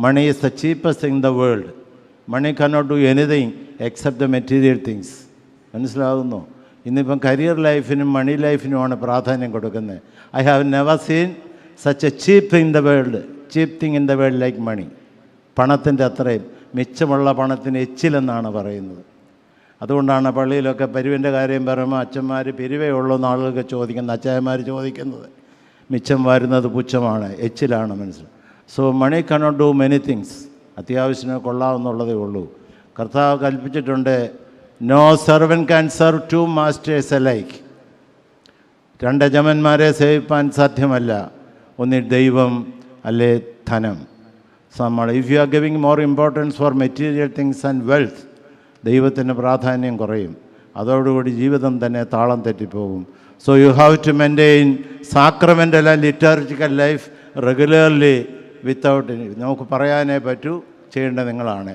money is the cheapest thing in the world. Money cannot do anything except the material things. മനസ്സിലാകുന്നു? ഇന്നിപ്പം career ലൈഫിനും മണി ലൈഫിനുമാണ് പ്രാധാന്യം കൊടുക്കുന്നത്. I have never seen such a cheap thing in the world like money. പണത്തിൻ്റെ അത്രയും മിച്ചമുള്ള പണത്തിന് എച്ചിലെന്നാണ് പറയുന്നത്. അതുകൊണ്ടാണ് പള്ളിയിലൊക്കെ പിരിവിൻ്റെ കാര്യം പറയുമ്പോൾ അച്ഛന്മാർ പിരിവേ ഉള്ളൂ എന്ന് ആളുകൾക്ക് ചോദിക്കുന്നത്, അച്ചായന്മാർ ചോദിക്കുന്നത്. മിച്ചം വരുന്നത് പുച്ഛമാണ്, എച്ചിലാണ്. മനസ്സിലായി? So money cannot do many things. അത്യാവശ്യത്തിന് കൊള്ളാവുന്നുള്ളതേ ഉള്ളൂ. കർത്താവ് കൽപ്പിച്ചിട്ടുണ്ട്, no servant can serve two masters alike. രണ്ട് യജമാനന്മാരെ സേവിപ്പാൻ സാധ്യമല്ല, ഒന്നിൽ ദൈവം അല്ലേ ധനം. If you are giving more importance for material things and wealth, ദൈവത്തിന് പ്രാധാന്യം കുറയും. അതോടുകൂടി ജീവിതം തന്നെ താളം തെറ്റിപ്പോകും. So you have to maintain sacramental and liturgical life regularly without. നമുക്ക് പറയാനേ പറ്റൂ, ചെയ്യേണ്ടത് നിങ്ങളാണ്.